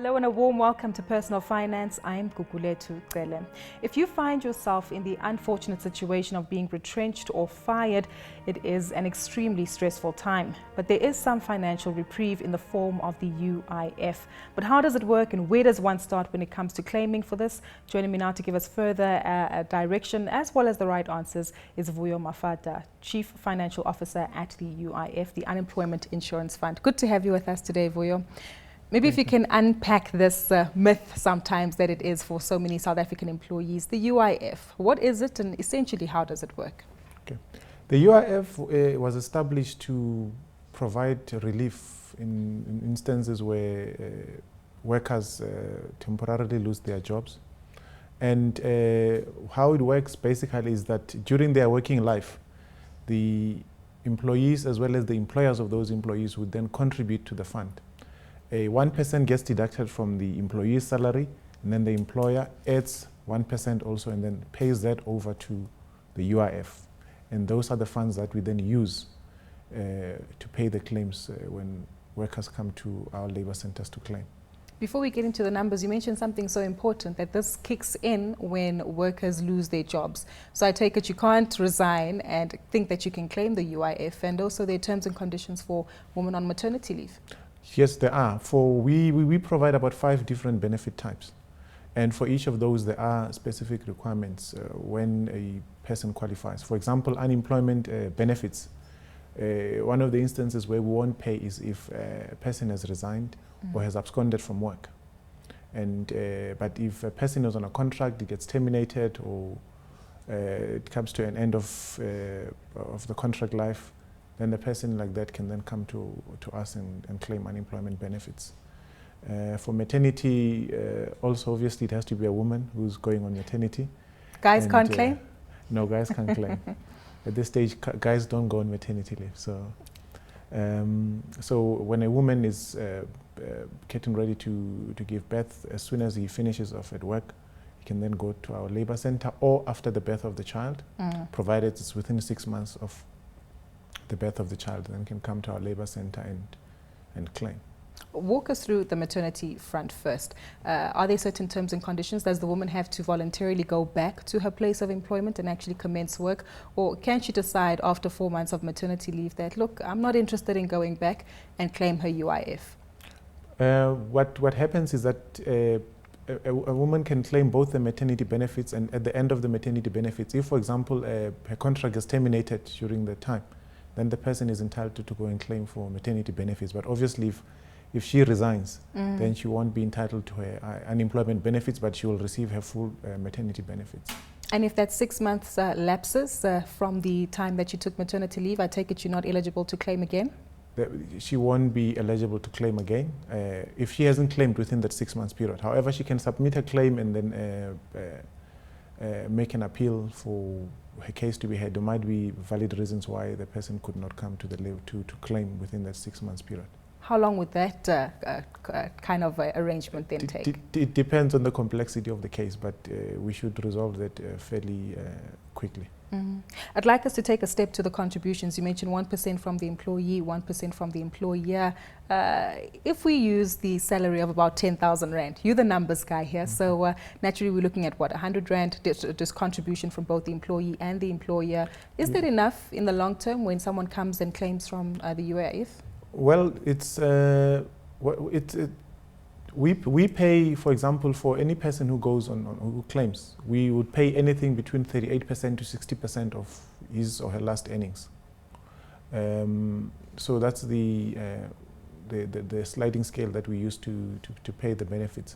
Hello and a warm welcome to Personal Finance. I'm Gugulethu, Cele. If you find yourself in the unfortunate situation of being retrenched or fired, it is an extremely stressful time. But there is some financial reprieve in the form of the UIF. But how does it work and where does one start when it comes to claiming for this? Joining me now to give us further direction as well as the right answers is Vuyo Mafata, Chief Financial Officer at the UIF, the Unemployment Insurance Fund. Good to have you with us today, Vuyo. Maybe if you can unpack this myth sometimes that it is for so many South African employees, the UIF. What is it and essentially how does it work? Okay. The UIF was established to provide relief in instances where workers temporarily lose their jobs. And how it works basically is that during their working life, the employees as well as the employers of those employees would then contribute to the fund. 1% gets deducted from the employee's salary, and then the employer adds 1% also and then pays that over to the UIF. And those are the funds that we then use to pay the claims when workers come to our labor centers to claim. Before we get into the numbers, you mentioned something so important, that this kicks in when workers lose their jobs. So I take it you can't resign and think that you can claim the UIF, and also there are terms and conditions for women on maternity leave. Yes, there are. We provide about 5 different benefit types. And for each of those, there are specific requirements when a person qualifies. For example, unemployment benefits. One of the instances where we won't pay is if a person has resigned or has absconded from work. And but if a person is on a contract, it gets terminated, or it comes to an end of the contract life, then the person like that can then come to us and claim unemployment benefits. For maternity, also obviously it has to be a woman who's going on maternity. Guys can't claim? No, guys can't claim. At this stage, guys don't go on maternity leave. So, so when a woman is getting ready to give birth, as soon as he finishes off at work, he can then go to our labor center or after the birth of the child, provided it's within 6 months of the birth of the child, then can come to our labor center and claim. Walk us through the maternity front first. Are there certain terms and conditions? Does the woman have to voluntarily go back to her place of employment and actually commence work? Or can she decide after 4 months of maternity leave that, look, I'm not interested in going back, and claim her UIF? What happens is that a woman can claim both the maternity benefits, and at the end of the maternity benefits, if, for example, her contract is terminated during the time, then the person is entitled to go and claim for maternity benefits. But obviously, if she resigns, then she won't be entitled to her unemployment benefits, but she will receive her full maternity benefits. And if that 6 months lapses from the time that you took maternity leave, I take it you're not eligible to claim again? She won't be eligible to claim again if she hasn't claimed within that 6 months period. However, she can submit a claim and then make an appeal for her case to be heard. There might be valid reasons why the person could not come to the level to claim within that 6 months period. How long would that kind of arrangement then take? It depends on the complexity of the case, but we should resolve that fairly quickly. I'd like us to take a step to the contributions. You mentioned 1% from the employee, 1% from the employer. If we use the salary of about 10,000 Rand, you're the numbers guy here, so naturally we're looking at what, 100 Rand this contribution from both the employee and the employer. Is that enough in the long term when someone comes and claims from the UIF? Well, we pay, for example, for any person who goes who claims, we would pay anything between 38% to 60% of his or her last earnings. So that's the sliding scale that we use to pay the benefits.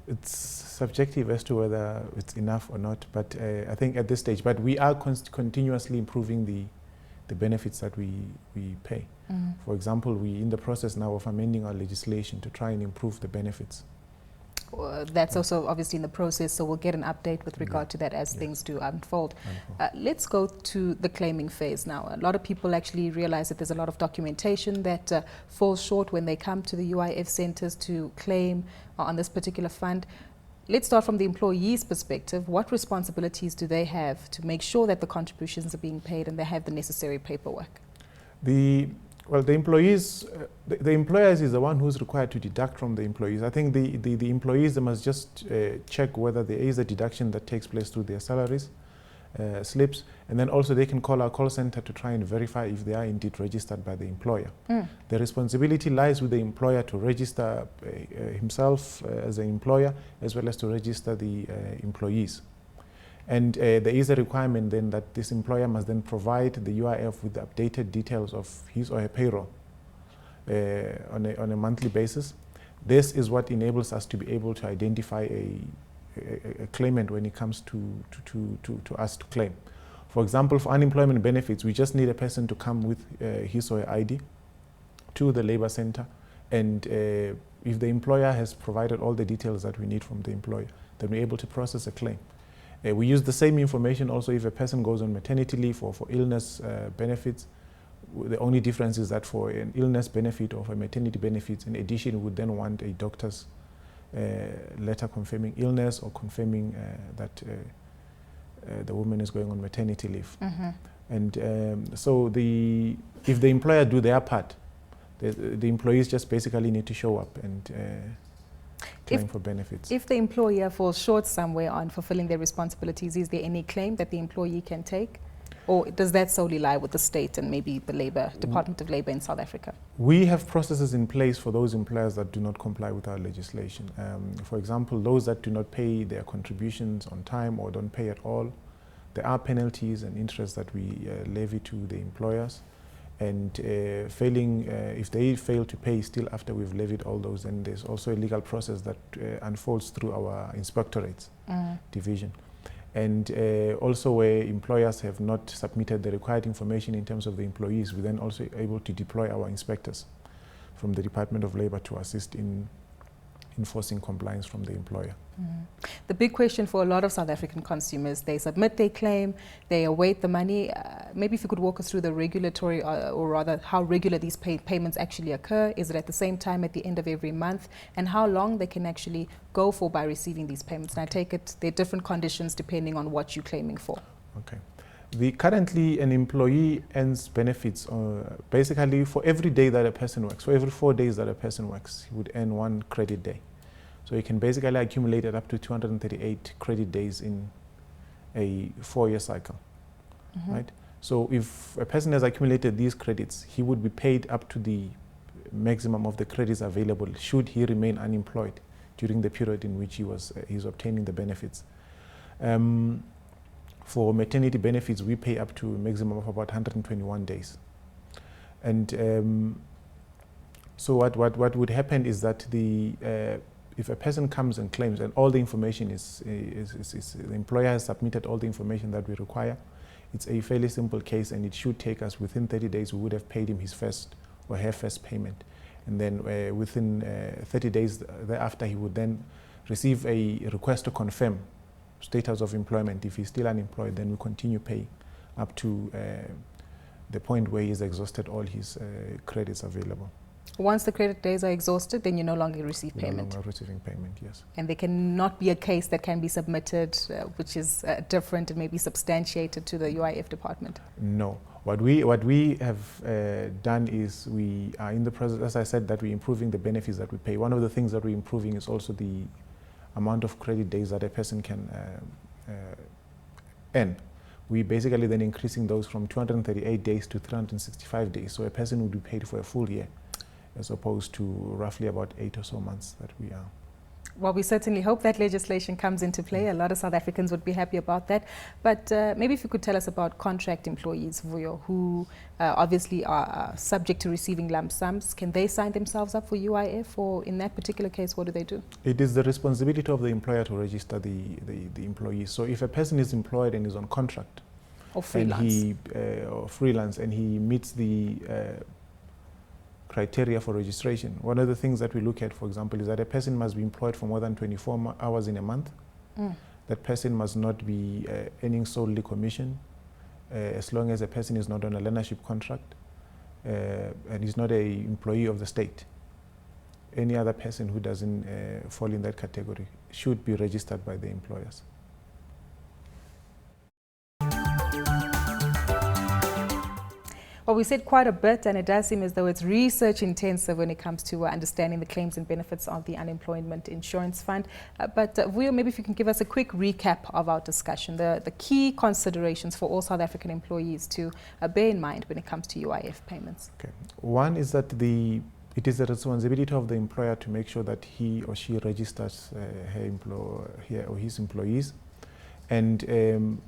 It's subjective as to whether it's enough or not, but I think at this stage, but we are continuously improving the benefits that we pay. For example, we're in the process now of amending our legislation to try and improve the benefits. That's also obviously in the process, so we'll get an update with regard to that as things do unfold. Let's go to the claiming phase now. A lot of people actually realize that there's a lot of documentation that falls short when they come to the UIF centers to claim on this particular fund. Let's start from the employee's perspective. What responsibilities do they have to make sure that the contributions are being paid and they have the necessary paperwork? The Well, the employees, the employers is the one who's required to deduct from the employees. I think the employees, they must just check whether there is a deduction that takes place through their salaries slips, and then also they can call our call center to try and verify if they are indeed registered by the employer. The responsibility lies with the employer to register himself as an employer, as well as to register the employees. And there is a requirement then that this employer must then provide the UIF with the updated details of his or her payroll on a monthly basis. This is what enables us to be able to identify a claimant when it comes to us to claim. For example, for unemployment benefits, we just need a person to come with his or her ID to the labor center, and if the employer has provided all the details that we need from the employer, then we're able to process a claim. We use the same information also if a person goes on maternity leave or for illness benefits. The only difference is that for an illness benefit or for maternity benefits, in addition, we would then want a doctor's letter confirming illness or confirming that the woman is going on maternity leave. And so if the employer do their part, the employees just basically need to show up and claim for benefits. If the employer falls short somewhere on fulfilling their responsibilities, is there any claim that the employee can take? Or does that solely lie with the state and maybe the Department of Labor in South Africa? We have processes in place for those employers that do not comply with our legislation. For example, those that do not pay their contributions on time or don't pay at all, there are penalties and interest that we levy to the employers. And if they fail to pay still after we've levied all those, then there's also a legal process that unfolds through our inspectorates division. And also where employers have not submitted the required information in terms of the employees, we're then also able to deploy our inspectors from the Department of Labor to assist in enforcing compliance from the employer. The big question for a lot of South African consumers, they submit their claim, they await the money. Maybe if you could walk us through the regulatory, or rather how regular these payments actually occur. Is it at the same time at the end of every month? And how long they can actually go for by receiving these payments? And I take it there are different conditions depending on what you're claiming for. Okay. Currently, an employee earns benefits basically for every day that a person works. For every 4 days that a person works, he would earn 1 credit day. So you can basically accumulate it up to 238 credit days in a 4-year cycle, right? So if a person has accumulated these credits, he would be paid up to the maximum of the credits available should he remain unemployed during the period in which he's obtaining the benefits. For maternity benefits, we pay up to a maximum of about 121 days. And so what would happen is that if a person comes and claims and all the information the employer has submitted all the information that we require, it's a fairly simple case, and it should take us within 30 days, we would have paid him his first or her first payment. And then within 30 days thereafter, he would then receive a request to confirm status of employment. If he's still unemployed, then we continue paying up to the point where he's exhausted all his credits available. Once the credit days are exhausted, then you no longer receive payment? No longer receiving payment, yes. And there cannot be a case that can be submitted which is different and maybe substantiated to the UIF department? No. What we have done is we are in the process, as I said, that we're improving the benefits that we pay. One of the things that we're improving is also the amount of credit days that a person can earn. We basically then increasing those from 238 days to 365 days. So a person would be paid for a full year, as opposed to roughly about 8 or so months that we are. Well, we certainly hope that legislation comes into play. A lot of South Africans would be happy about that. But maybe if you could tell us about contract employees, Vuyo, who obviously are subject to receiving lump sums. Can they sign themselves up for UIF, or in that particular case, what do they do? It is the responsibility of the employer to register the employees. So if a person is employed and is on contract, or freelance, or freelance, and he meets the criteria for registration. One of the things that we look at, for example, is that a person must be employed for more than 24 hours in a month. That person must not be earning solely commission, as long as a person is not on a learnership contract and is not an employee of the state. Any other person who doesn't fall in that category should be registered by the employers. Well, Well, we said quite a bit, and it does seem as though it's research intensive when it comes to understanding the claims and benefits of the Unemployment Insurance Fund. But Vuyo, maybe if you can give us a quick recap of our discussion, the key considerations for all South African employees to bear in mind when it comes to UIF payments. Okay. One is that it is the responsibility of the employer to make sure that he or she registers her or his employees, and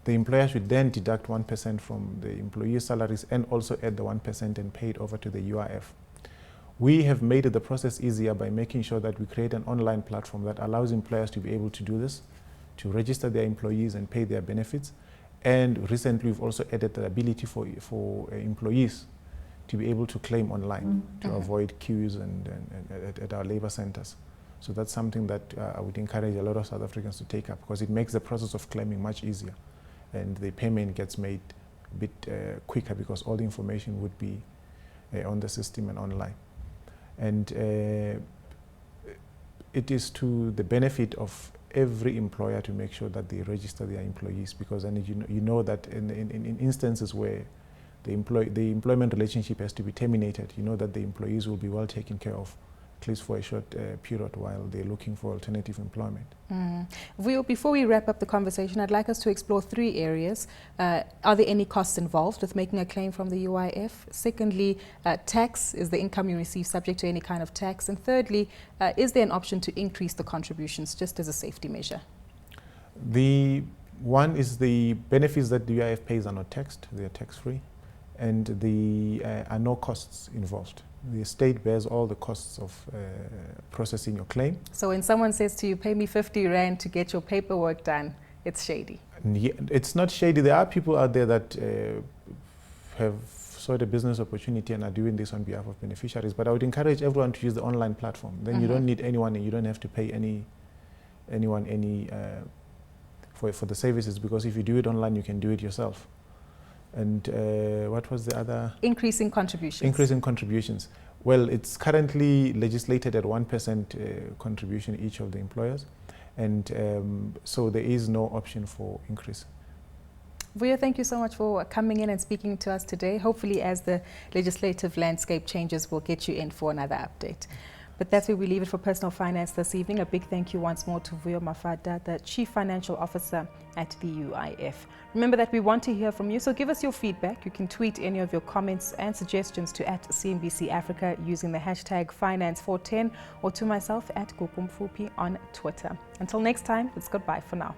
the employer should then deduct 1% from the employee's salaries and also add the 1% and pay it over to the UIF. We have made the process easier by making sure that we create an online platform that allows employers to be able to do this, to register their employees and pay their benefits. And recently we've also added the ability for employees to be able to claim online to avoid queues at our labor centers. So that's something that I would encourage a lot of South Africans to take up, because it makes the process of claiming much easier. And the payment gets made a bit quicker because all the information would be on the system and online. And it is to the benefit of every employer to make sure that they register their employees, because then you know that in instances where the employment relationship has to be terminated, you know that the employees will be well taken care of, at least for a short period while they're looking for alternative employment. Vuyo, before we wrap up the conversation, I'd like us to explore 3 areas. Are there any costs involved with making a claim from the UIF? Secondly, tax. Is the income you receive subject to any kind of tax? And thirdly, is there an option to increase the contributions just as a safety measure? The one is the benefits that the UIF pays are not taxed. They are tax-free. And there are no costs involved. The state bears all the costs of processing your claim. So when someone says to you, pay me 50 Rand to get your paperwork done, it's shady? It's not shady. There are people out there that have sought a business opportunity and are doing this on behalf of beneficiaries. But I would encourage everyone to use the online platform. Then you don't need anyone, and you don't have to pay anyone for the services, because if you do it online, you can do it yourself. And what was the other? Increasing contributions. Increasing contributions. Well, it's currently legislated at 1% contribution each of the employers. And so there is no option for increase. Vuyo, thank you so much for coming in and speaking to us today. Hopefully, as the legislative landscape changes, we'll get you in for another update. But that's where we leave it for Personal Finance this evening. A big thank you once more to Vuyo Mafata, the Chief Financial Officer at the UIF. Remember that we want to hear from you, so give us your feedback. You can tweet any of your comments and suggestions to @CNBC Africa using the hashtag Finance410, or to myself @Gugulethu on Twitter. Until next time, it's goodbye for now.